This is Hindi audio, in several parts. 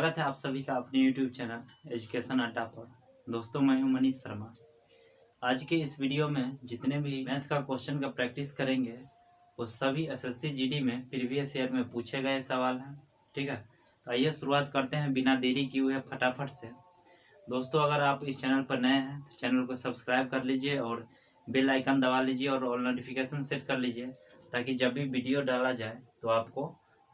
स्वागत है आप सभी का अपने YouTube चैनल एजुकेशन अड्डा पर। दोस्तों मैं हूं मनीष शर्मा। आज के इस वीडियो में जितने भी मैथ का क्वेश्चन का प्रैक्टिस करेंगे वो सभी एसएससी जीडी में प्रीवियस ईयर में पूछे गए सवाल हैं। ठीक है, तो आइए शुरुआत करते हैं बिना देरी किए हुए फटाफट से। दोस्तों अगर आप इस चैनल पर नए हैं तो चैनल को सब्सक्राइब कर लीजिए और बेल आइकन दबा लीजिए और ऑल नोटिफिकेशन सेट कर लीजिए ताकि जब भी वीडियो डाला जाए तो आपको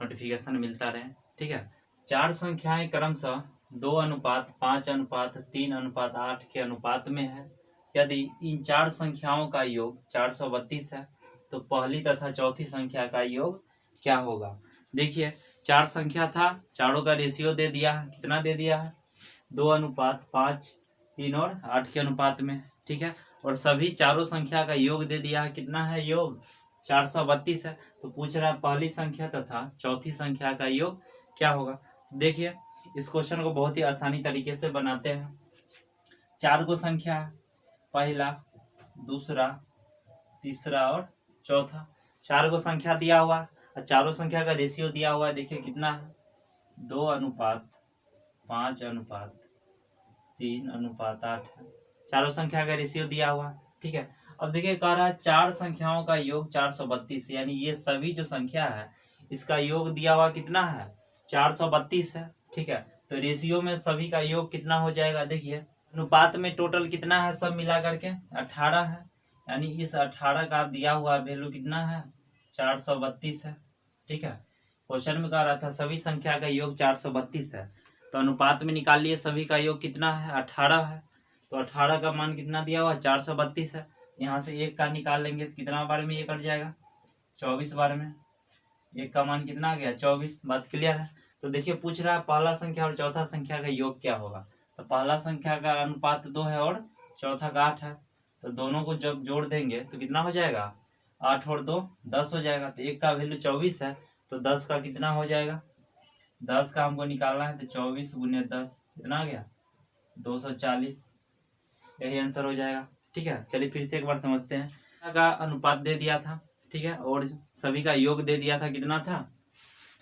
नोटिफिकेशन मिलता रहे। ठीक है, 4 संख्याएं क्रमशः 2:5:3:8 के अनुपात में है। यदि इन 4 संख्याओं का योग 432 है तो पहली तथा चौथी संख्या का योग क्या होगा। देखिए 4 संख्या था, चारों का रेशियो दे दिया है। कितना दे दिया है? 2:5:3:8 के अनुपात में। ठीक है, और सभी चारों संख्या का योग दे दिया है। कितना है योग? 432 है। तो पूछ रहा है पहली संख्या तथा चौथी संख्या का योग क्या होगा। देखिए इस क्वेश्चन को बहुत ही आसानी तरीके से बनाते हैं। 4 को संख्या है, पहला, दूसरा, तीसरा और चौथा। 4 को संख्या दिया हुआ और चारों संख्या का रेशियो दिया हुआ है। देखिए कितना है? 2:5:3:8 है। चारों संख्या का रेशियो दिया हुआ। ठीक है, अब देखिए कह रहा है 4 संख्याओं का योग 432, यानी ये सभी जो संख्या है इसका योग दिया हुआ कितना है? 432 है। ठीक है, तो रेशियो में सभी का योग कितना हो जाएगा? देखिए अनुपात में टोटल कितना है सब मिला करके? 18 है। यानी इस 18 का दिया हुआ वैल्यू कितना है? 432 है। ठीक है, क्वेश्चन में कह रहा था सभी संख्या का योग 432 है, तो अनुपात में निकाल लिए सभी का योग कितना है? 18 है। तो 18 का मान कितना दिया हुआ? 432 है। यहाँ से 1 का निकाल लेंगे तो कितना बार में ये कट जाएगा? 24 बार में। 1 का मान कितना आ गया? 24। बात क्लियर है। तो देखिए पूछ रहा है पहला संख्या और चौथा संख्या का योग क्या होगा। तो पहला संख्या का अनुपात 2 है और चौथा का 8 है। तो दोनों को जब जोड़ देंगे तो कितना हो जाएगा? 8 और 2 10 हो जाएगा। तो 1 का वैल्यू 24 है, तो 10 का कितना हो जाएगा? 10 का हमको निकालना है तो 24 × 10 कितना आ गया? 240। यही आंसर हो जाएगा। ठीक है, चलिए फिर से एक बार समझते हैं। का अनुपात दे दिया था, ठीक है, और सभी का योग दे दिया था। कितना था?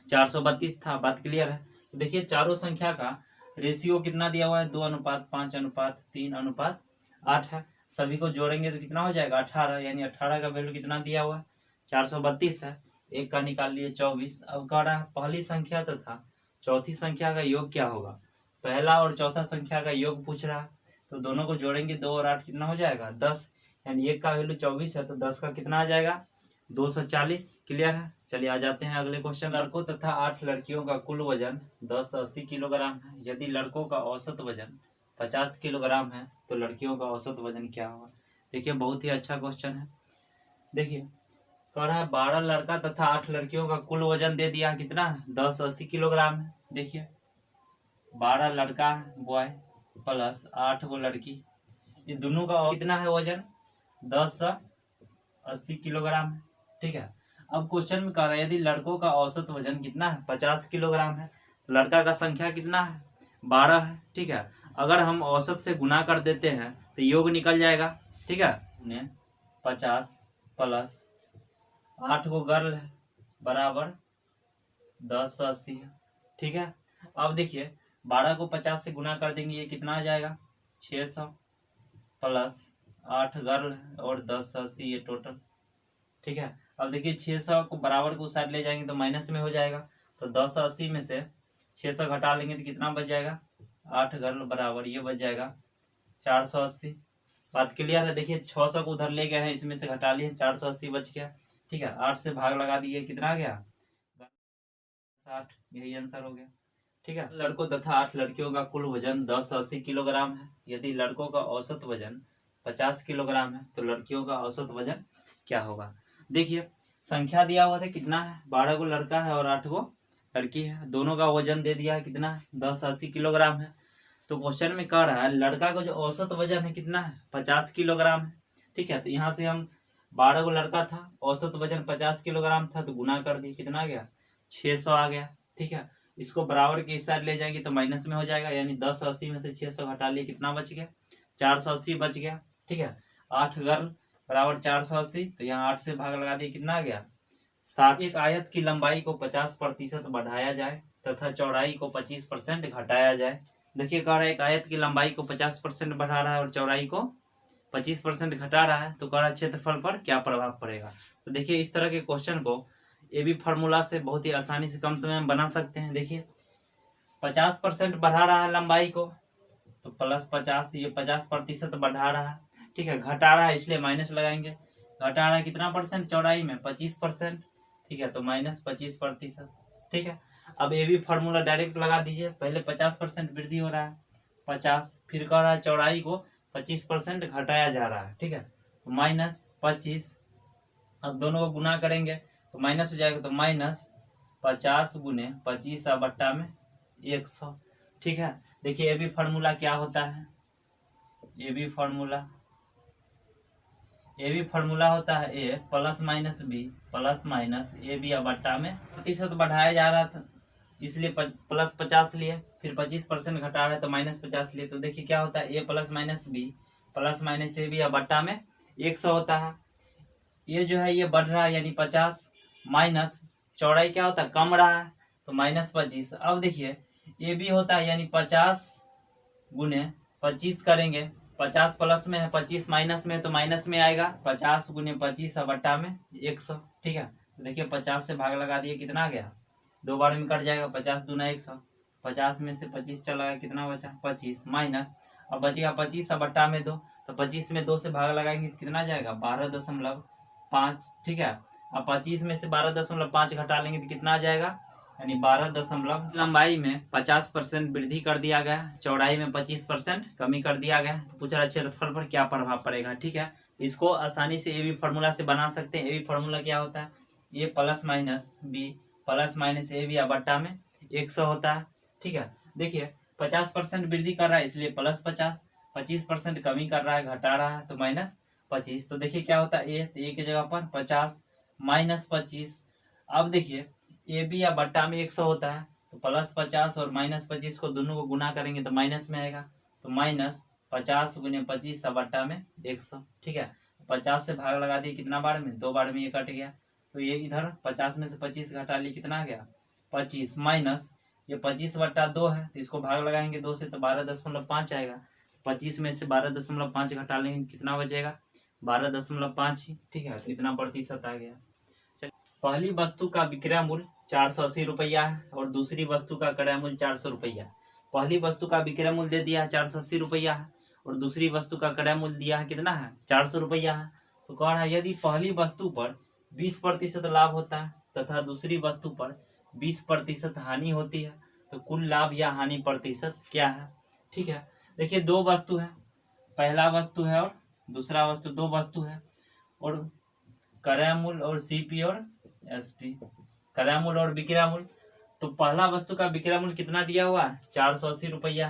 432 था। बात क्लियर है। तो देखिए चारों संख्या का रेशियो कितना दिया हुआ है? 2:5:3:8 है। सभी को जोड़ेंगे तो कितना हो जाएगा? 18। यानी 18 का वैल्यू कितना दिया हुआ है? 432 है। 1 का निकाल लिए 24। अब कह रहा है पहली संख्या तथा चौथी संख्या का योग क्या होगा। पहला और चौथा संख्या का योग पूछ रहा है, तो दोनों को जोड़ेंगे 2 और 8 कितना हो जाएगा? 10। यानी 1 का वैल्यू 24 है, तो 10 का कितना आ जाएगा? 240। क्लियर है। चलिए आ जाते हैं अगले क्वेश्चन। लड़कों तथा 8 लड़कियों का कुल वजन 1080 किलोग्राम है। यदि लड़कों का औसत वजन 50 किलोग्राम है तो लड़कियों का औसत वजन क्या होगा। देखिए बहुत ही अच्छा क्वेश्चन है। देखिए कह रहा है 12 लड़का तथा 8 लड़कियों का कुल वजन दे दिया कितना? 1080 किलोग्राम है। देखिए 12 लड़का बॉय प्लस 8 वो लड़की, ये दोनों का कितना है वजन? 1080 किलोग्राम है। ठीक है, अब क्वेश्चन में कह रहा है यदि लड़कों का औसत वजन कितना है? 50 किलोग्राम है। तो लड़का का संख्या कितना है? 12 है। ठीक है, अगर हम औसत से गुना कर देते हैं तो योग निकल जाएगा। ठीक है, 50 प्लस 8 को गर्ल है बराबर 1080 है। ठीक है, अब देखिए 12 को 50 से गुना कर देंगे, ये कितना आ जाएगा? 600 प्लस 8 गर्ल और 1080 ये टोटल। ठीक है, अब देखिए 600 को बराबर को साइड ले जाएंगे तो माइनस में हो जाएगा। तो 1080 में से 600 घटा लेंगे तो कितना बच जाएगा? 8 गर्ल बराबर ये बच जाएगा 480। बात क्लियर है। देखिए 600 को उधर ले गए हैं, इसमें से घटा लिए 480 बच गया। ठीक है, 8 से भाग लगा दिए, कितना आ गया? 60। यही आंसर हो गया। ठीक है, लड़कों तथा 8 लड़कियों का कुल वजन 1080 किलोग्राम है। यदि लड़कों का औसत वजन 50 किलोग्राम है तो लड़कियों का औसत वजन क्या होगा। देखिए संख्या दिया हुआ था कितना है? 12 को लड़का है और 8 को लड़की है। दोनों का वजन दे दिया है कितना है? 1080 किलोग्राम है। तो क्वेश्चन में कह रहा है लड़का का जो औसत वजन है कितना है? 50 किलोग्राम है। ठीक है, तो यहाँ से हम 12 को लड़का था, औसत वजन 50 किलोग्राम था, तो गुना कर दिए, कितना आ गया? 600 आ गया। ठीक है, इसको बराबर के इस साइड ले जाएंगे तो माइनस में हो जाएगा। यानी 1080 में से 600 घटा लिए, कितना बच गया? 480 बच गया। ठीक है, 8 गर्ल बराबर 480, तो यहाँ 8 से भाग लगा दिए, कितना आ गया? 7। एक आयत की लंबाई को 50% बढ़ाया जाए तथा चौड़ाई को 25% घटाया जाए। देखिए कह रहा है एक आयत की लंबाई को 50% बढ़ा रहा है और चौड़ाई को 25% घटा रहा है, तो कह रहा है क्षेत्रफल पर क्या प्रभाव पड़ेगा। तो देखिए इस तरह के क्वेश्चन को ये भी फार्मूला से बहुत ही आसानी से कम समय में बना सकते हैं। देखिए 50% बढ़ा रहा है लंबाई को, तो +50, ये 50% बढ़ा रहा है, ठीक है। घटा रहा है इसलिए माइनस लगाएंगे, घटा रहा है कितना परसेंट चौड़ाई में, 25%, ठीक है, तो -25%, ठीक है। अब ये भी फार्मूला डायरेक्ट लगा दीजिए, पहले 50% वृद्धि हो रहा है 50, फिर कह रहा है चौड़ाई को 25% घटाया जा रहा है, ठीक है, तो -25। अब दोनों को गुना करेंगे तो माइनस हो जाएगा, तो -50 गुने 25 बट्टा में 100, ठीक है। देखिए ये भी फार्मूला क्या होता है, ये भी फार्मूला होता है ए प्लस माइनस बी बट्टा में प्रतिशत बढ़ाया जा रहा था इसलिए +50 लिए, फिर 25% घटा रहा है तो -50 लिए। तो देखिए क्या होता है, ए प्लस माइनस ए बी बट्टा में 100 होता है। ये जो है ये बढ़ रहा है यानी 50 माइनस चौड़ाई क्या होता है, कम रहा है, तो -25। अब देखिए ये भी होता है यानी 50 गुने 25 करेंगे, 50 प्लस में है 25 माइनस में है तो माइनस में आएगा, 50 गुने 25 बट्टा में 100, ठीक है। तो देखिए 50 से भाग लगा दिए, कितना आ गया, 2 बार में कट जाएगा, 50 दूना 100, 50 में से 25 चला गया, कितना बचा 25 माइनस, अब बचेगा 25 बट्टा में 2, तो 25 में 2 से भाग लगाएंगे तो कितना जाएगा 12.5, ठीक है। अब 25 में से 12.5 घटा लेंगे तो कितना आ जाएगा, यानी 12 लंबाई में 50% वृद्धि कर दिया गया, चौड़ाई में 25% कमी कर दिया गया। तो पूछ रहा क्षेत्रफल पर क्या प्रभाव पड़ेगा, ठीक है। इसको आसानी से ए बी फार्मूला से बना सकते हैं। ए बी फार्मूला क्या होता है, ए प्लस माइनस ए बी बट्टा में 100 होता है, ठीक है। देखिए 50% वृद्धि कर रहा है इसलिए +50, 25% कमी कर रहा है, घटा रहा है तो -25। तो देखिए क्या होता है, ए की जगह पर 50 -25। अब देखिए ए बी बट्टा में 100 होता है, तो +50 और -25 को दोनों को गुना करेंगे तो माइनस में आएगा, तो -50 गुने 25 बट्टा में 100, ठीक है। 50 से भाग लगा दिए, कितना बार में, 2 बार में ये कट गया, तो ये इधर 50 में से 25 घटा लिए, कितना आ गया 25 माइनस ये 25 बट्टा 2 है, तो इसको भाग लगाएंगे 2 से तो 12.5 आएगा, 25 में से 12.5 घटा लेंगे कितना बचेगा 12.5 ही, ठीक है। तो इतना प्रतिशत आ गया। पहली वस्तु का विक्रय मूल्य 480 रुपया है और दूसरी वस्तु का क्रय मूल्य 400 रुपया। पहली वस्तु का विक्रय मूल्य दे दिया है 480 रुपया है और दूसरी वस्तु का क्रय मूल्य दिया है कितना है 400 रुपया है। तो कह रहा है यदि पहली वस्तु पर 20% लाभ होता है तथा दूसरी वस्तु पर 20% हानि होती है तो कुल लाभ या हानि प्रतिशत क्या है, ठीक है। देखिए दो वस्तु है, पहला वस्तु है और दूसरा वस्तु, दो वस्तु है और क्रय मूल्य और सीपी और एसपी, क्रय मूल्य और विक्रय मूल्य। तो पहला वस्तु का विक्रय मूल्य कितना दिया हुआ है 480 रुपया,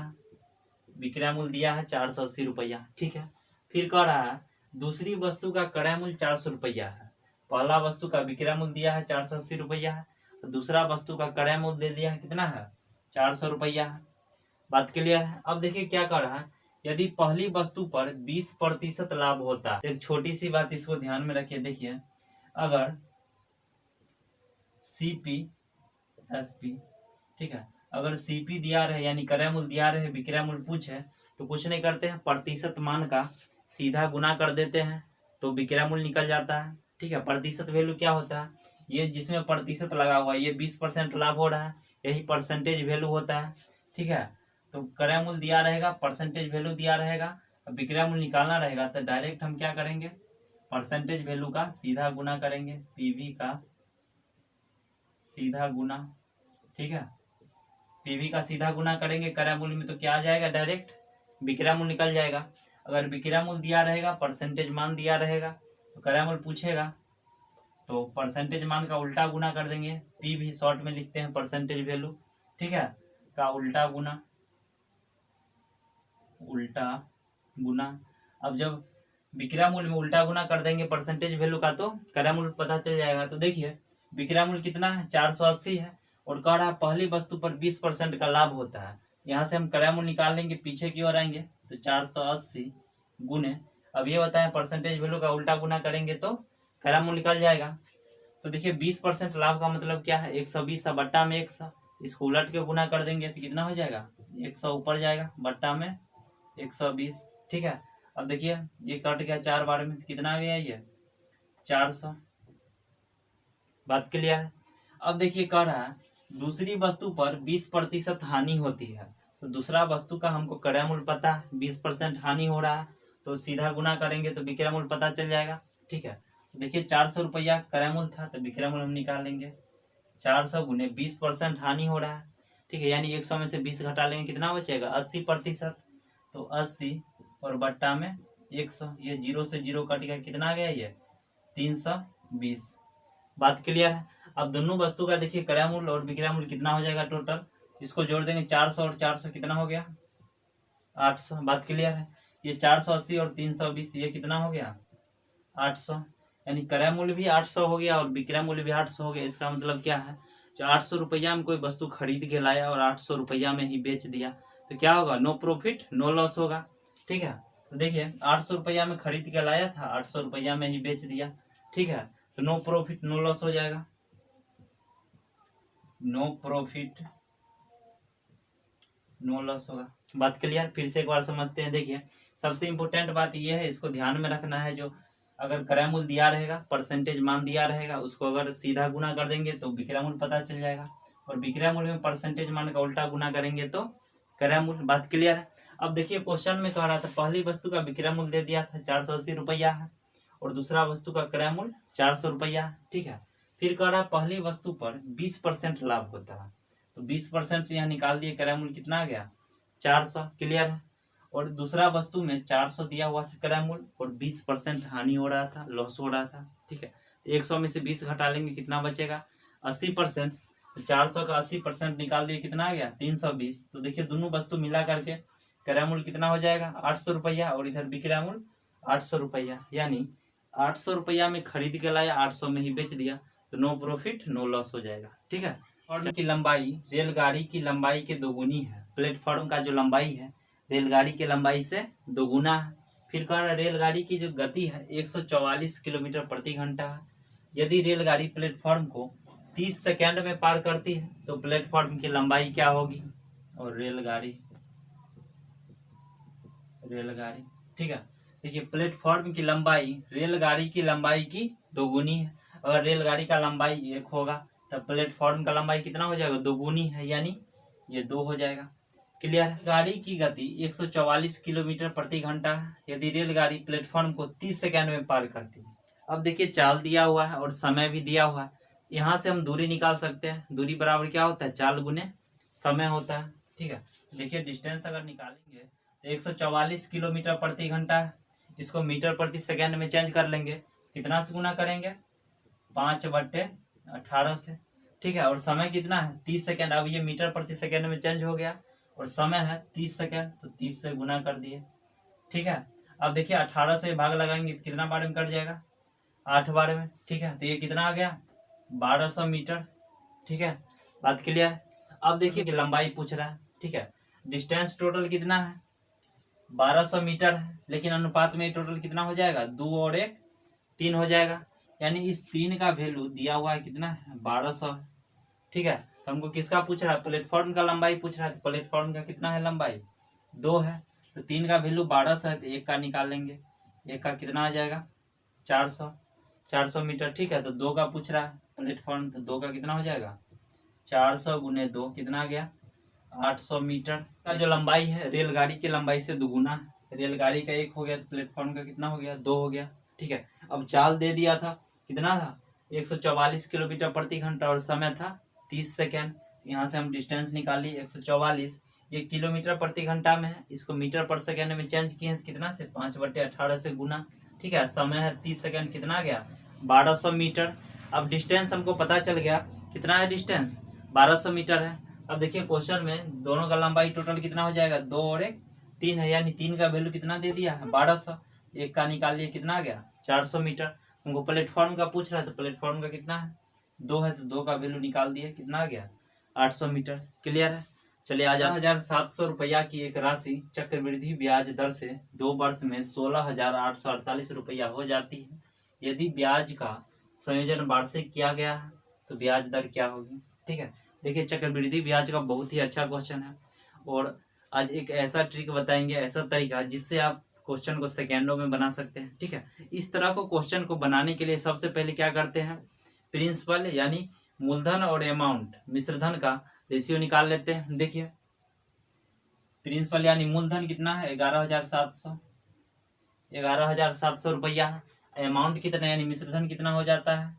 विक्रय मूल्य दिया है 480 रुपया, ठीक है। फिर कह रहा है दूसरी वस्तु का क्रय मूल्य 400 रुपया है, पहला वस्तु का विक्रय मूल्य दिया है 480 रुपया है तो दूसरा वस्तु का क्रय मूल्य दे दिया है कितना है 400 रुपया है। बात क्लियर है। अब देखिए क्या कर रहा है, यदि पहली वस्तु पर 20% लाभ होता है, एक छोटी सी बात इसको ध्यान में रखिए। देखिए अगर सीपी एसपी, ठीक है, अगर सीपी दिया रहे यानी क्रय मूल्य दिया रहे, विक्रय मूल्य पूछे तो कुछ नहीं करते हैं, प्रतिशत मान का सीधा गुना कर देते हैं तो विक्रय मूल्य निकल जाता है, ठीक है। प्रतिशत वैल्यू क्या होता है, ये जिसमें प्रतिशत लगा हुआ है ये 20% लाभ हो रहा है, यही परसेंटेज वैल्यू होता है, ठीक है। तो क्रय मूल्य दिया रहेगा, परसेंटेज वैल्यू दिया रहेगा, विक्रय मूल्य निकालना रहेगा तो डायरेक्ट हम क्या करेंगे, परसेंटेज वैल्यू का सीधा गुना करेंगे, पीवी का सीधा गुना, ठीक है। पीवी का सीधा गुना करेंगे क्रय मूल्य में तो क्या आ जाएगा, डायरेक्ट विक्रय मूल्य निकल जाएगा। अगर विक्रय मूल्य दिया रहेगा, परसेंटेज मान दिया रहेगा तो क्रय मूल्य पूछेगा तो परसेंटेज मान का उल्टा गुना कर देंगे, पीवी शॉर्ट में लिखते हैं परसेंटेज वैल्यू, ठीक है, का उल्टा गुना, उल्टा गुना। अब जब विक्रय मूल्य में उल्टा गुना कर देंगे परसेंटेज वैल्यू का तो क्रय मूल्य पता चल जाएगा। तो देखिए विक्रय मूल्य कितना है 480 है और कह रहा है पहली वस्तु पर 20% का लाभ होता है, यहाँ से हम क्रय मूल्य निकाल लेंगे, पीछे की ओर आएंगे तो 480 गुने, अब ये बताएं परसेंटेज वैल्यू का उल्टा गुना करेंगे तो क्रय मूल्य निकल जाएगा। तो देखिए 20% लाभ का मतलब क्या है 120 बट्टा में 100, इसको उलट के गुना कर देंगे तो कितना हो जाएगा, 100 ऊपर जाएगा, बट्टा में 120। ठीक है, अब देखिए ये कट गया 4 बार में, तो कितना आ गया ये 400। बात क्लियर है। अब देखिए कह रहा है दूसरी वस्तु पर 20% हानि होती है, तो दूसरा वस्तु का हमको क्रय मूल्य पता है, 20% हानि हो रहा है, तो सीधा गुना करेंगे तो विक्रय मूल्य पता चल जाएगा। ठीक है, देखिए 400 रुपया क्रय मूल्य था, तो विक्रय मूल्य हम निकाल लेंगे, 400 गुने 20% हानि हो रहा है। ठीक है, यानी 100 में से 20 घटा लेंगे, कितना बचेगा 80%, तो 80 और बट्टा में 100, ये 0 से 0 कट गया, कितना आ गया ये 320। बात क्लियर है। अब दोनों वस्तु का देखिए क्रय मूल्य और विक्रय मूल्य कितना हो जाएगा टोटल, इसको जोड़ देंगे 400 और 400 कितना हो गया 800। बात क्लियर है। ये 480 और 320 ये कितना हो गया 800, यानी क्रय मूल्य भी 800 हो गया और विक्रय मूल्य भी 800 हो गया। इसका मतलब क्या है, जो 800 रुपया में कोई वस्तु खरीद के लाया और 800 रुपया में ही बेच दिया, तो क्या होगा, नो प्रॉफिट नो लॉस होगा। ठीक है, तो देखिए 800 रुपया में खरीद के लाया था, 800 रुपया में ही बेच दिया। ठीक है, तो नो प्रॉफिट नो लॉस हो जाएगा, नो प्रॉफिट नो लॉस होगा। बात क्लियर। फिर से एक बार समझते हैं। देखिए सबसे इम्पोर्टेंट बात यह है, इसको ध्यान में रखना है, जो अगर क्रय मूल्य दिया रहेगा, परसेंटेज मान दिया रहेगा, उसको अगर सीधा गुना कर देंगे तो विक्रय मूल्य पता चल जाएगा, और विक्रय मूल्य में परसेंटेज मान का उल्टा गुना करेंगे तो क्रय मूल्य। बात क्लियर है। अब देखिए क्वेश्चन में कह रहा था पहली वस्तु का विक्रय मूल्य दे दिया था 480 रुपया है, और दूसरा वस्तु का क्रय मूल्य 400 रुपया है। ठीक है, फिर कह रहा है पहली वस्तु पर 20% लाभ होता है, तो 20% से यहाँ निकाल दिए, क्रय मूल्य कितना आ गया 400। क्लियर है। और दूसरा वस्तु में 400 दिया हुआ था क्रय मूल्य और 20% हानि हो रहा था, लॉस हो रहा था। ठीक है, तो 100 में से 20 घटा लेंगे, कितना बचेगा 80%, तो 400 का 80% निकाल दिए, कितना आ गया 320। तो देखिए दोनों वस्तु मिला करके क्रय मूल्य कितना हो जाएगा 800 रुपया, और इधर विक्रय मूल्य 800 रुपया, यानी 800 रुपया में खरीद के लाया, 800 में ही बेच दिया, तो नो प्रॉफिट नो लॉस हो जाएगा। ठीक है, प्लेटफॉर्म की लंबाई रेलगाड़ी की लंबाई के दोगुनी है। प्लेटफॉर्म का जो लंबाई है रेलगाड़ी की लंबाई से दोगुना है। फिर कह रहा है रेलगाड़ी की जो गति है 144 किलोमीटर प्रति घंटा है। यदि रेलगाड़ी प्लेटफॉर्म को 30 सेकेंड में पार करती है तो प्लेटफॉर्म की लंबाई क्या होगी, और रेलगाड़ी ठीक है, देखिए प्लेटफॉर्म की लंबाई रेलगाड़ी की लंबाई की दोगुनी है। अगर रेलगाड़ी का लंबाई 1 होगा तब प्लेटफॉर्म का लंबाई कितना हो जाएगा, दोगुनी है, यानी ये 2 हो जाएगा। क्लियर है। गाड़ी की गति 144 किलोमीटर प्रति घंटा है, यदि रेलगाड़ी प्लेटफॉर्म को 30 सेकेंड में पार करती है। अब देखिए चाल दिया हुआ है और समय भी दिया हुआ है, यहाँ से हम दूरी निकाल सकते हैं। दूरी बराबर क्या होता है, चाल गुने समय होता है। ठीक है, देखिए डिस्टेंस अगर निकालेंगे तो 144 किलोमीटर प्रति घंटा है, इसको मीटर प्रति सेकेंड में चेंज कर लेंगे, कितना से गुना करेंगे 5/18 से। ठीक है, और समय कितना है 30 सेकेंड। अब ये मीटर प्रति सेकेंड में चेंज हो गया और समय है 30 सेकेंड, तो 30 से गुना कर दिए। ठीक है, अब देखिए 18 से भाग लगाएंगे तो कितना बार में कट जाएगा 8 बार में। ठीक है, तो ये कितना आ गया 1200 मीटर। ठीक है, बात क्लियर है। अब देखिए कि लंबाई पूछ रहा है। ठीक है, डिस्टेंस टोटल कितना है 1200 मीटर है, लेकिन अनुपात में टोटल कितना हो जाएगा 2 और 1 3 हो जाएगा, यानी इस 3 का वैल्यू दिया हुआ है कितना है 1200। ठीक है, तो हमको किसका पूछ रहा है, प्लेटफॉर्म का लंबाई पूछ रहा है, तो प्लेटफॉर्म का कितना है लंबाई 2 है, तो 3 का वैल्यू 1200 है, तो 1 का निकाल लेंगे, 1 का कितना आ जाएगा 400 मीटर। ठीक है, तो 2 का पूछ रहा है प्लेटफॉर्म, तो 2 का कितना हो जाएगा 400 गुने 2 कितना आ गया 800 मीटर। का जो लंबाई है रेलगाड़ी की लंबाई से दुगुना है, रेलगाड़ी का 1 हो गया तो प्लेटफॉर्म का कितना हो गया 2 हो गया। ठीक है, अब चाल दे दिया था, कितना था 144 किलोमीटर प्रति घंटा और समय था 30 सेकेंड। यहाँ से हम डिस्टेंस निकाली 144, ये किलोमीटर प्रति घंटा में है, इसको मीटर पर सेकेंड में चेंज किए हैं, कितना से 5/18 से गुना। ठीक है, समय है 30 सेकेंड, कितना आ गया 1200 मीटर। अब डिस्टेंस हमको पता चल गया, कितना है डिस्टेंस 1200 मीटर है। अब देखिए क्वेश्चन में दोनों का लंबाई टोटल कितना हो जाएगा 2 और 1 3 है, यानी 3 का वैल्यू कितना दे दिया है 1200, 1 का निकाल लिए कितना आ गया 400 मीटर। हमको प्लेटफॉर्म का पूछ रहा है, तो प्लेटफॉर्म का कितना है 2 है, तो 2 का वैल्यू निकाल दिए, कितना आ गया 800 मीटर। क्लियर है। चलिए आज 1700 रुपया की एक राशि चक्रवृद्धि ब्याज दर से 2 वर्ष में 16,848 रुपया हो जाती है। यदि ब्याज का संयोजन वार्षिक किया गया है तो ब्याज दर क्या होगी। ठीक है, देखिए चक्रवृद्धि ब्याज का बहुत ही अच्छा क्वेश्चन है, और आज एक ऐसा ट्रिक बताएंगे, ऐसा तरीका जिससे आप क्वेश्चन को सेकेंडों में बना सकते हैं। ठीक है, इस तरह को क्वेश्चन को बनाने के लिए सबसे पहले क्या करते हैं, प्रिंसिपल यानी मूलधन और अमाउंट मिश्रधन का रेशियो निकाल लेते हैं। देखिए प्रिंसिपल यानी मूलधन कितना है 11,700 रुपया है। अमाउंट कितना यानी मिश्रधन कितना हो जाता है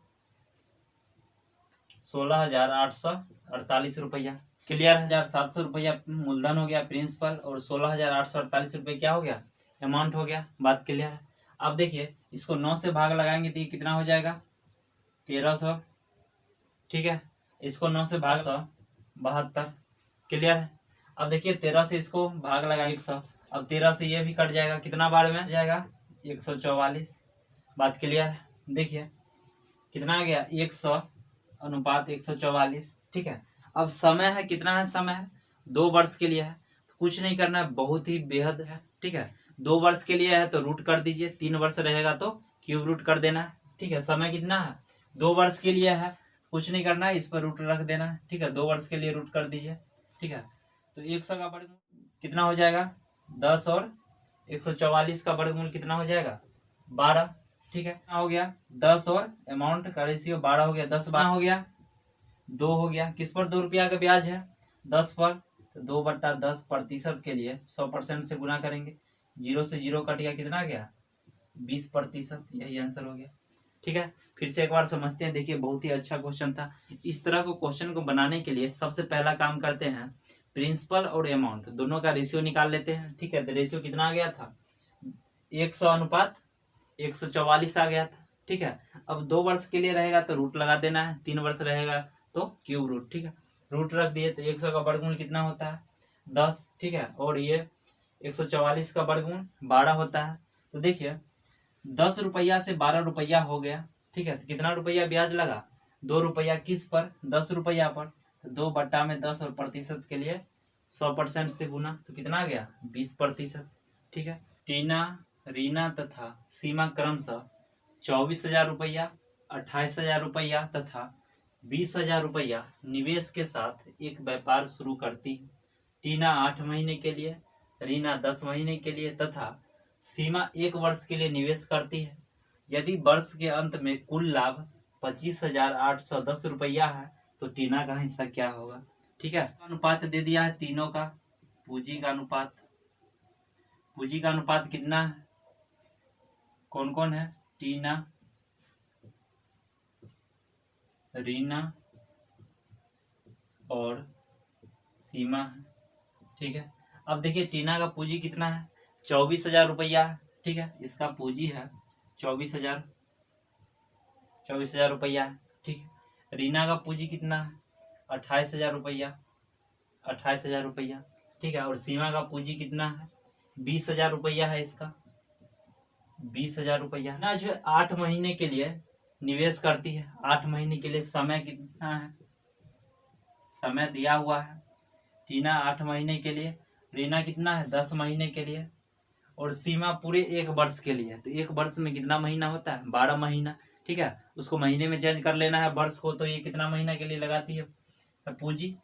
16,848 रुपया। क्लियर, 1,700 रुपया मूलधन हो गया प्रिंसिपल, और 16,848 रुपये क्या हो गया अमाउंट हो गया। बात क्लियर है। अब देखिए इसको 9 से भाग लगाएंगे तो ये कितना हो जाएगा 1300। ठीक है, इसको 9 से भाग 172। क्लियर है। अब देखिए 13 से इसको भाग लगाएंगे 100, अब 13 से ये भी कट जाएगा, कितना बार में जाएगा 144। बात क्लियर है। देखिए कितना आ गया 100:144। ठीक है, अब समय है कितना है, समय है 2 वर्ष के लिए है, तो कुछ नहीं करना है, बहुत ही बेहद है। ठीक है, 2 वर्ष के लिए है तो रूट कर दीजिए, 3 वर्ष रहेगा तो क्यूब रूट कर देना है। ठीक है, समय कितना है 2 वर्ष के लिए है, कुछ नहीं करना है, इस पर रूट रख देना है। ठीक है, 2 वर्ष के लिए रूट कर दीजिए। ठीक है, तो 100 का वर्गमूल कितना हो जाएगा 10, और 144 का वर्गमूल कितना हो जाएगा 12। ठीक है, हो गया 10 और अमाउंट का रेशियो 12 हो गया, 10 12 हो गया 2 हो गया। किस पर 2 रुपया का ब्याज है 10 पर, तो 2/10% के लिए 100% से गुना करेंगे, 0 से 0 कट गया, कितना गया 20%, यही आंसर हो गया। ठीक है, फिर से एक बार समझते हैं। देखिए बहुत ही अच्छा क्वेश्चन था। इस तरह को क्वेश्चन को बनाने के लिए सबसे पहला काम करते हैं, प्रिंसिपल और अमाउंट दोनों का रेशियो निकाल लेते हैं। ठीक है, तो रेशियो कितना आ गया था 100:144 आ गया था। ठीक है, अब 2 वर्ष के लिए रहेगा तो रूट लगा देना है, 3 वर्ष रहेगा तो क्यूब रूट। ठीक है, रूट रख दिए तो 100 का वर्गमूल कितना होता है 10। ठीक है, और ये 144 का वर्गमूल 12 होता है। तो देखिए 10 रुपया से 12 रुपया हो गया। ठीक है, तो कितना रुपया ब्याज लगा 2 रुपया, किस पर 10 रुपया पर, तो 2/10 और प्रतिशत के लिए 100% से गुना, तो कितना आ गया 20%। ठीक है, टीना, रीना तथा सीमा क्रमशः 24,000 रुपया, 28,000 रुपया तथा 20,000 रुपया निवेश के साथ एक व्यापार शुरू करती। टीना 8 महीने के लिए, रीना 10 महीने के लिए तथा सीमा 1 वर्ष के लिए निवेश करती है। यदि वर्ष के अंत में कुल लाभ 25,810 रुपया है तो टीना का हिस्सा क्या होगा। ठीक है, अनुपात दे दिया है तीनों का। पूंजी का अनुपात, पूंजी का अनुपात कितना है, कौन कौन है, टीना, रीना और सीमा है। ठीक है, अब देखिए टीना का पूंजी कितना है 24,000 रुपया। ठीक है, इसका पूंजी है 24,000 रुपया। ठीक है, रीना का पूंजी कितना है 28,000 रुपया, 28,000 रुपया। ठीक है, और सीमा का पूंजी कितना है 20,000 रुपया है, इसका 20,000 रुपया ना, जो 8 महीने के लिए निवेश करती है। 8 महीने के लिए समय कितना है, समय दिया हुआ है, टीना 8 महीने के लिए, रीना कितना है 10 महीने के लिए, और सीमा पूरे 1 वर्ष के लिए। तो 1 वर्ष में कितना महीना होता है 12 महीना। ठीक है, उसको महीने में चेंज कर लेना है वर्ष को, तो ये कितना महीना के लिए लगाती है पूंजी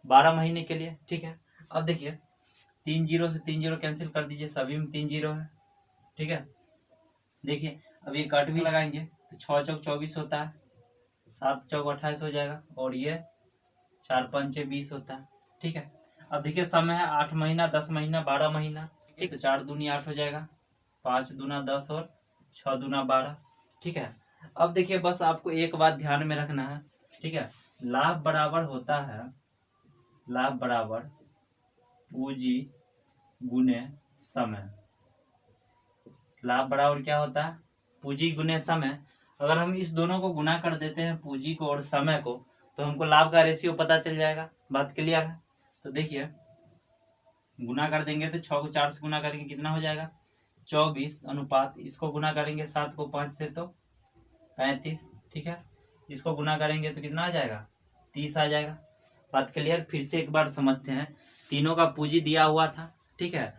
12 महीने के लिए। ठीक है, अब देखिए 3 जीरो से 3 जीरो कैंसिल कर दीजिए, सभी में 3 जीरो है। ठीक है, देखिए अब ये कट भी लगाएंगे तो 6 चौक 24 होता है, 7 चौक 28 हो जाएगा, और ये 4 पंचे 20 होता है। ठीक है, अब देखिए समय है 8 महीना, 10 महीना, 12 महीना। ठीक, तो 4 दूनी 8 हो जाएगा, 5 दूना 10 और 6 दूना 12। ठीक है, अब देखिए बस आपको एक बात ध्यान में रखना है। ठीक है, लाभ बराबर होता है, लाभ बराबर पूंजी गुने समय। लाभ बराबर क्या होता है पूंजी गुने समय। अगर हम इस दोनों को गुना कर देते हैं पूंजी को और समय को, तो हमको लाभ का रेशियो पता चल जाएगा। बात क्लियर है। तो देखिए गुना कर देंगे तो 6 को 4 से गुना करेंगे कितना हो जाएगा 24 अनुपात, इसको गुना करेंगे 7 को 5 से तो 35। ठीक है, इसको गुना करेंगे तो कितना आ जाएगा 30 आ जाएगा। बात क्लियर। फिर से एक बार समझते हैं, तीनों का पूंजी दिया हुआ था। ठीक है,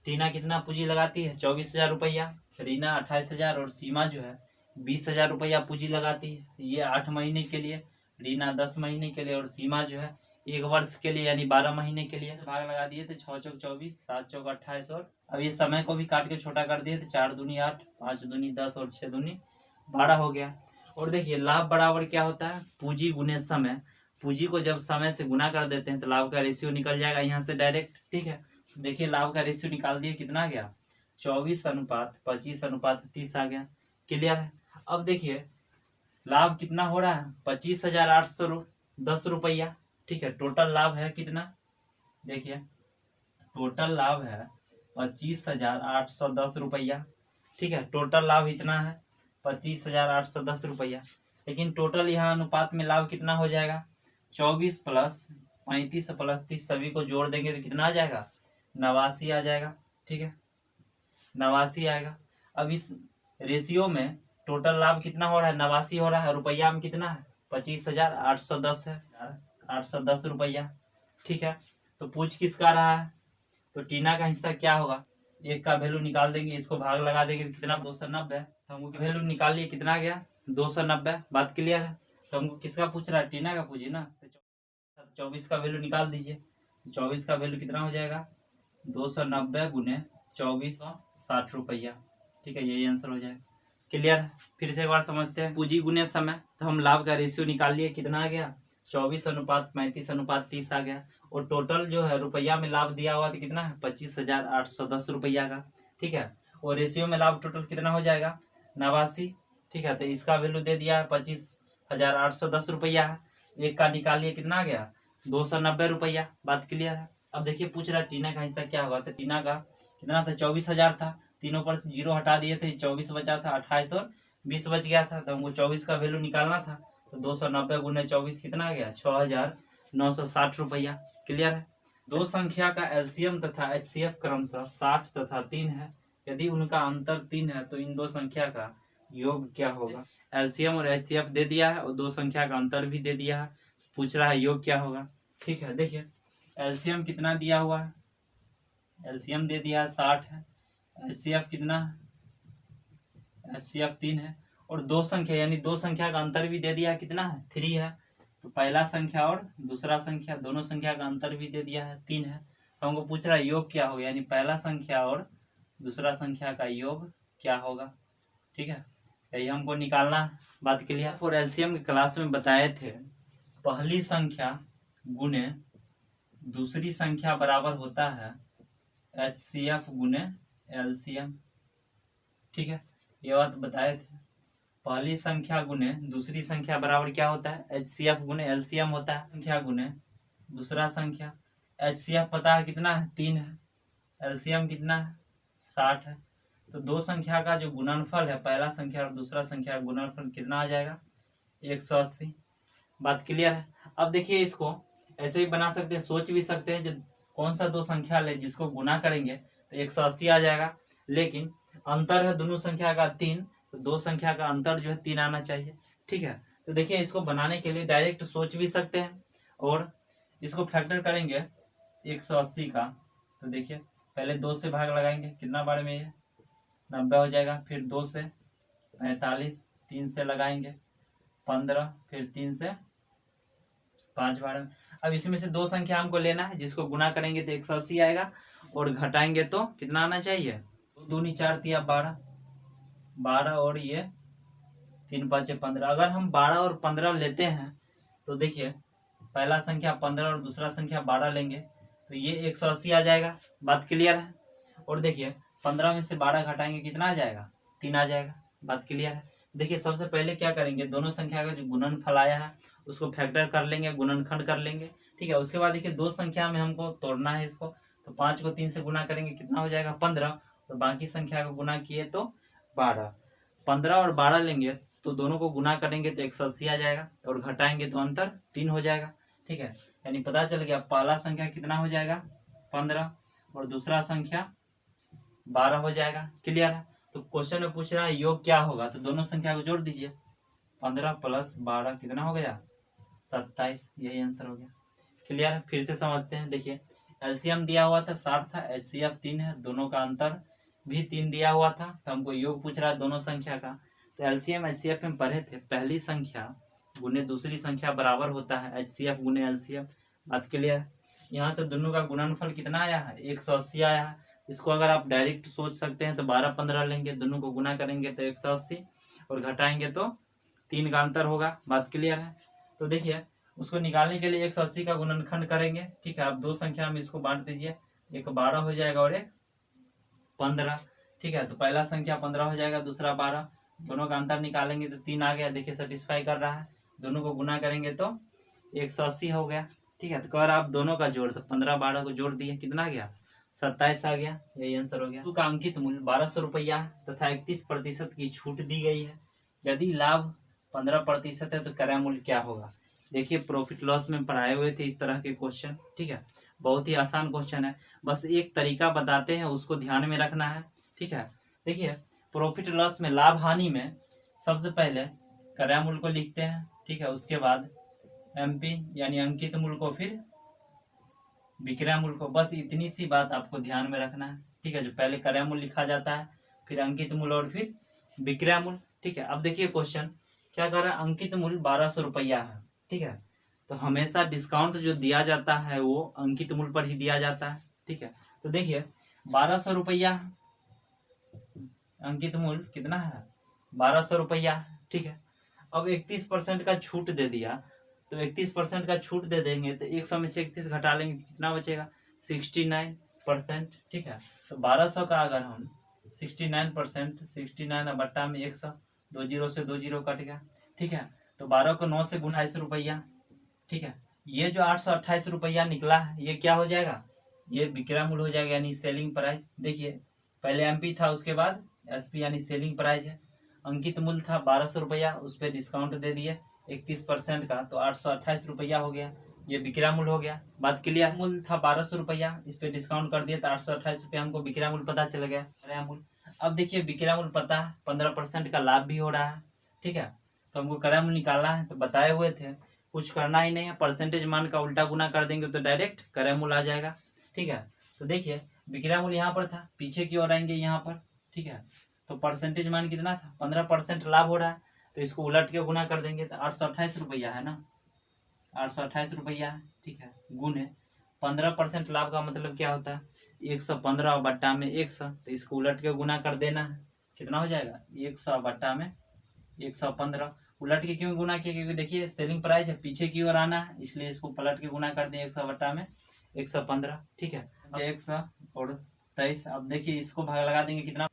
टीना कितना पूंजी लगाती है 24,000 रुपया, रीना 28,000 और सीमा जो है 20,000 रुपया पूंजी लगाती है। ये 8 महीने के लिए, ऋण 10 महीने के लिए और सीमा जो है 1 वर्ष के लिए यानी 12 महीने के लिए। भाग लगा दिए थे 6 चौक 24, 7 चौक 28 और अब ये समय को भी काट के छोटा कर दिए थे 4 दूनी 8, 5 दूनी 10 और 6 दूनी 12 हो गया। और देखिए लाभ बराबर क्या होता है, पूंजी गुने समय। पूंजी को जब समय से गुना कर देते हैं तो लाभ का रेशियो निकल जाएगा यहाँ से डायरेक्ट। ठीक है, देखिए लाभ का रेशियो निकाल दिए, कितना गया 24:25:30 आ गया। क्लियर है। अब देखिए लाभ कितना हो रहा है 25,810 रुपया। ठीक है, टोटल लाभ है कितना, देखिए टोटल लाभ है 25,810 रुपया। ठीक है, टोटल लाभ इतना है 25,810 रुपया। लेकिन टोटल यहाँ अनुपात में लाभ कितना हो जाएगा, 24 + 35 + 30 सभी को जोड़ देंगे तो कितना आ जाएगा, 89 आ जाएगा। ठीक है, 89 आएगा। अब इस रेशियो में टोटल लाभ कितना हो रहा है, 89 हो रहा है, रुपया में कितना है 25,810 है, 810 रुपया। ठीक है, तो पूछ किसका रहा है, तो टीना का हिस्सा क्या होगा, एक का वैल्यू निकाल देंगे, इसको भाग लगा देंगे तो कितना 290। तो हमको वैल्यू निकालिए, कितना गया 290। बात क्लियर है। तो हमको किसका पूछ रहा है, टीना का पूछिए ना। 24 का वैल्यू निकाल दीजिए, 24 का वैल्यू कितना हो जाएगा 290 गुने 24, 60 रुपया। ठीक है, यही आंसर हो जाएगा। क्लियर। फिर से एक बार समझते हैं, पूंजी गुने समय। तो हम लाभ का रेशियो निकाल लिए, कितना आ गया 24:35:30 आ गया। और टोटल जो है रुपया में लाभ दिया हुआ तो कितना है 25,810 रुपया का। ठीक है, और रेशियो में लाभ टोटल कितना हो जाएगा 89। ठीक है, तो इसका वैल्यू दे दिया है 25,810 रुपया है। एक का निकालिए, कितना आ गया 290 रुपया। बात क्लियर है। अब देखिए पूछ रहा है टीना का हिस्सा क्या होगा, तो टीना का कितना था 24,000 था, तीनों पर से 0 हटा दिए थे, 24 बचा था, 28 और 20 बच गया था। तो हमको 24 का वैल्यू निकालना था, तो 290 गुने 24 कितना आ गया 6,960 रुपया। क्लियर है। दो संख्या का एलसीएम तथा एचसीएफ क्रमशः 60 तथा 3 है। यदि उनका अंतर 3 है तो इन दो संख्या का योग क्या होगा। एलसीएम और एचसीएफ दे दिया है और दो संख्या का अंतर भी दे दिया है, पूछ रहा है योग क्या होगा। ठीक है, देखिए एलसीएम कितना दिया हुआ है, एलसीएम दे दिया है 60 है, एचसीएफ कितना है, एचसीएफ 3 है, और दो संख्या यानी दो संख्या का अंतर भी दे दिया है, कितना है 3 है। तो पहला संख्या और दूसरा संख्या दोनों संख्या का अंतर भी दे दिया है 3 है। तो हमको पूछ रहा है योग क्या होगा, यानी पहला संख्या और दूसरा संख्या का योग क्या होगा। ठीक है, यही हमको निकालना। बात क्लियर। और एलसीएम की क्लास में बताए थे पहली संख्या गुने दूसरी संख्या बराबर होता है एचसीएफ गुने एलसीएम। ठीक है, ये बात बताए थे, पहली संख्या गुने दूसरी संख्या बराबर क्या होता है एचसीएफ गुने एलसीएम होता है। संख्या गुने दूसरा संख्या, एचसीएफ पता है कितना है 3 है, एलसीएम कितना है 60 है। तो दो संख्या का जो गुणनफल है, पहला संख्या और दूसरा संख्या का गुणनफल कितना आ जाएगा 180। बात क्लियर है। अब देखिए इसको ऐसे ही बना सकते हैं, सोच भी सकते हैं, जो कौन सा दो संख्या ले जिसको गुना करेंगे तो 180 आ जाएगा, लेकिन अंतर है दोनों संख्या का 3, तो दो संख्या का अंतर जो है 3 आना चाहिए। ठीक है, तो देखिए इसको बनाने के लिए डायरेक्ट सोच भी सकते हैं और इसको फैक्टर करेंगे 180 का। तो देखिए पहले 2 से भाग लगाएंगे, कितना बार में ये 90 हो जाएगा, फिर 2 से 45, 3 से लगाएंगे 15, फिर 3 से 5 बार में। अब इसमें से दो संख्या हमको लेना है जिसको गुना करेंगे तो 180 आएगा और घटाएंगे तो कितना आना चाहिए 2 दूनी 4 तिया 12, 12 और ये 3 5 15। अगर हम 12 और 15 लेते हैं तो देखिए पहला संख्या 15 और दूसरा संख्या 12 लेंगे तो ये 180 आ जाएगा। बात क्लियर है। और देखिए 15 में से 12 घटाएंगे कितना आ जाएगा 3 आ जाएगा। बात क्लियर है। देखिए सबसे पहले क्या करेंगे, दोनों संख्या का जो गुणनफल आया है उसको फैक्टर कर लेंगे, गुणनखंड कर लेंगे। ठीक है, उसके बाद देखिए दो संख्या में हमको तोड़ना है इसको, तो 5 को 3 से गुना करेंगे कितना हो जाएगा 15, तो बाकी संख्या को गुना किए तो 12, 15 और 12 लेंगे तो दोनों को गुना करेंगे तो 180 आ जाएगा और घटाएंगे तो अंतर 3 हो जाएगा। ठीक है, यानी पता चल गया पहला संख्या कितना हो जाएगा 15 और दूसरा संख्या 12 हो जाएगा। क्लियर है। तो क्वेश्चन में पूछ रहा है योग क्या होगा, तो दोनों संख्या को जोड़ दीजिए, 15 + 12 कितना हो गया 27, यही आंसर हो गया। क्लियर है। फिर से समझते हैं, देखिए एलसीएम दिया हुआ था 60 था, एचसीएफ 3 है, दोनों का अंतर भी 3 दिया हुआ था, तो हमको योग पूछ रहा है दोनों संख्या का। तो एलसीएम एचसीएफ में पढ़े थे पहली संख्या गुने दूसरी संख्या बराबर होता है, HCF गुने LCM। बात क्लियर। यहाँ से दोनों का गुणनफल कितना आया है, 180 आया है। इसको अगर आप डायरेक्ट सोच सकते हैं तो 12 15 लेंगे, दोनों को गुना करेंगे तो 180 और घटाएंगे तो 3 का अंतर होगा। बात क्लियर है। तो देखिए उसको निकालने के लिए 180 का गुणनखंड करेंगे, ठीक है। आप दो संख्या में इसको बांट दीजिए, एक 12 हो जाएगा और एक 15, ठीक है। तो पहला संख्या 15 हो जाएगा, दूसरा 12, दोनों का अंतर निकालेंगे तो 3 आ गया। देखिए सेटिस्फाई कर रहा है। दोनों को गुना करेंगे तो 180 हो गया, ठीक है। तो अगर आप दोनों का जोड़, तो 15 12 को जोड़ दिए, कितना गया, 27 आ गया। यही आंसर हो गया। का अंकित मूल्य 1200 रुपया तथा 31% की छूट दी गई है। यदि लाभ 15% है तो क्रय मूल्य क्या होगा। देखिए प्रॉफिट लॉस में पढ़ाए हुए थे इस तरह के क्वेश्चन, ठीक है। बहुत ही आसान क्वेश्चन है, बस एक तरीका बताते हैं, उसको ध्यान में रखना है, ठीक है। देखिए प्रॉफिट लॉस में लाभ हानि में सबसे पहले क्रय मूल्य को लिखते हैं, ठीक है। उसके बाद MP यानी अंकित मूल्य को, फिर विक्रय मूल्य को। बस इतनी सी बात आपको ध्यान में रखना है, ठीक है। जो पहले क्रय मूल्य लिखा जाता है, फिर अंकित मूल्य और फिर विक्रय मूल्य, ठीक है। अब देखिए क्वेश्चन क्या कर रहा है, अंकित मूल्य 1200 रुपया है, ठीक है। तो हमेशा डिस्काउंट जो दिया जाता है वो अंकित मूल्य पर ही दिया जाता है, ठीक है। तो देखिए 1200 रुपया अंकित मूल्य कितना है, 1200 रुपया, ठीक है। अब 31% का छूट दे दिया, तो 31% का छूट दे देंगे तो 100 में से 31 घटा लेंगे, कितना बचेगा, 69%, ठीक है। तो 1200 का अगर हम 69%, 69 बट्टा में 100, 2 जीरो से 2 जीरो कट गया, ठीक है। तो 12 को 9 से गुना 28 रुपया, ठीक है। ये जो 828 रुपया निकला है ये क्या हो जाएगा, ये विक्रय मूल्य हो जाएगा यानी सेलिंग प्राइस। देखिए पहले MP था, उसके बाद SP यानी सेलिंग प्राइस है। अंकित मूल्य था 1200 रुपया, उस पर डिस्काउंट दे दिए 31% का, तो 828 रुपया हो गया, ये विक्रय मूल्य हो गया। बात क्लियर। मूल्य था 1200 रुपया, इस पर डिस्काउंट कर दिया तो 828 रुपया हमको विक्रय मूल्य पता चल गया, क्रय मूल्य। अब देखिए विक्रय मूल्य पता है, 15% का लाभ भी हो रहा है, ठीक है। तो हमको क्रय मूल्य निकालना है, तो बताए हुए थे कुछ करना ही नहीं है, परसेंटेज मान का उल्टा गुना कर देंगे तो डायरेक्ट क्रय मूल्य आ जाएगा, ठीक है। तो देखिए विक्रय मूल्य यहाँ पर था, पीछे की ओर आएंगे यहाँ पर, ठीक है। तो परसेंटेज मान कितना था, 15% लाभ हो रहा है, तो इसको उलट के गुना कर देंगे तो 828 रुपया है ना, 828 रुपया है, ठीक है। गुने 15% लाभ का मतलब क्या होता है, 115 बट्टा में 100, तो इसको उलट के गुना कर देना है, कितना हो जाएगा, 100 बट्टा में 115। उलट के क्यों गुना किया, क्योंकि देखिए सेलिंग प्राइस है, पीछे की ओर आना है, इसलिए इसको पलट के गुना कर दें 100 बट्टा में 115, ठीक है। 100 और 23। अब देखिए इसको भाग लगा देंगे, कितना,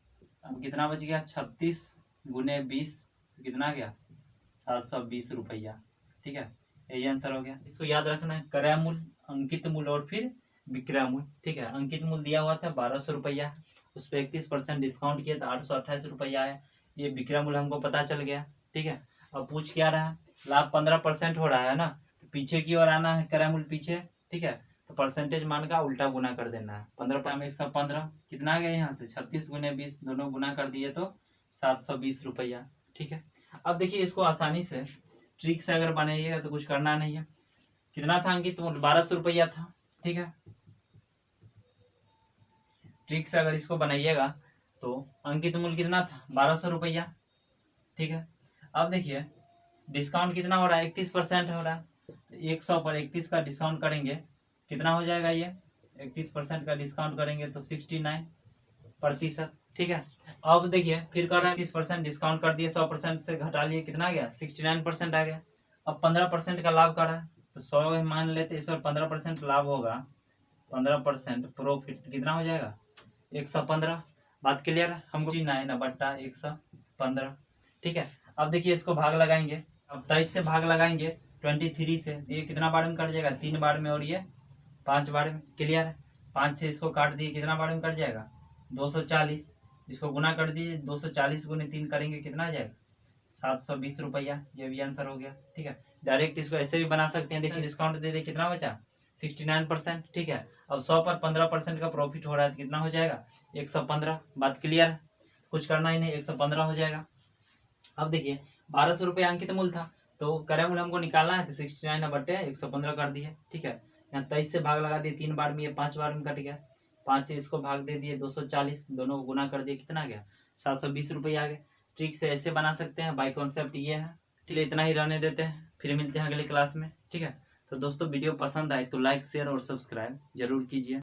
अब कितना बच गया, 36 गुने 20, कितना गया, 720 रुपया, ठीक है। यही आंसर हो गया। इसको याद रखना है, क्रय मूल्य, अंकित मूल्य और फिर विक्रय मूल्य, ठीक है। अंकित मूल्य दिया हुआ था 1200 रुपया, उस पर 31% डिस्काउंट किया तो 828 रुपया आया, ये विक्रय मूल्य हमको पता चल गया, ठीक है। अब पूछ क्या रहा है, लाभ 15% हो रहा है ना, तो पीछे की ओर आना है, क्रय मूल्य पीछे, ठीक है। तो परसेंटेज मान का उल्टा गुना कर देना है, 15 में 115, कितना आ गया यहाँ से, 36 गुने 20, दोनों गुना कर दिए तो 720 रुपया, ठीक है। अब देखिए इसको आसानी से ट्रिक से अगर बनाइएगा तो कुछ करना नहीं है। कितना था अंकित मूल्य, 1200 रुपया था, ठीक है। ट्रिक से अगर इसको बनाइएगा तो अंकित मूल्य कितना था, 1200 रुपया, ठीक है। अब देखिए डिस्काउंट कितना हो रहा है, 31% हो रहा है, 100 पर 31 का डिस्काउंट करेंगे, कितना हो जाएगा, ये 31% का डिस्काउंट करेंगे तो 69%, ठीक है। अब देखिए फिर कर रहे हैं 30% डिस्काउंट कर दिए, 100% से घटा लिए, कितना आ गया, 69% आ गया। अब 15% का लाभ कर रहा है, तो 100 मान लेते, इस पर 15% लाभ होगा, 15% प्रॉफिट कितना हो जाएगा, 115। बात क्लियर है, हमको 9 बट्टा 115, ठीक है। अब देखिए इसको भाग लगाएंगे, अब 23 से भाग लगाएंगे 23 से, ये कितना बार में कट जाएगा, 3 बार में, और ये 5 बार में, क्लियर है। 5 से इसको काट दिए, कितना बार में कट जाएगा, 240, इसको गुना कर दिए, 240 गुने 3 करेंगे, कितना आ जाएगा, 720 रुपया, ये भी आंसर हो गया, ठीक है। डायरेक्ट इसको ऐसे भी बना सकते हैं, देखिए डिस्काउंट दे दे, कितना बचा, 69%, ठीक है। अब 100 पर 15% का प्रॉफिट हो रहा है तो कितना हो जाएगा, 115। बात क्लियर है, कुछ करना ही नहीं, 115 हो जाएगा। अब देखिए 1200 रुपया अंकित मूल्य था, तो क्रय मूल्य हमको निकालना है, तो 69 बट्टे 115 कर दिए, ठीक है। यहाँ 23 से भाग लगा दिए, 3 बार में, ये 5 बार में कट गया, 5 से इसको भाग दे दिए, 240, दोनों को गुना कर दिए, कितना आ गया, 720 रुपया आ गया। ट्रिक से ऐसे बना सकते हैं, बाई कॉन्सेप्ट ये है, ठीक है, इतना ही रहने देते हैं, फिर मिलते हैं अगली क्लास में। ठीक है, तो दोस्तों वीडियो पसंद आए तो लाइक शेयर और सब्सक्राइब जरूर कीजिए।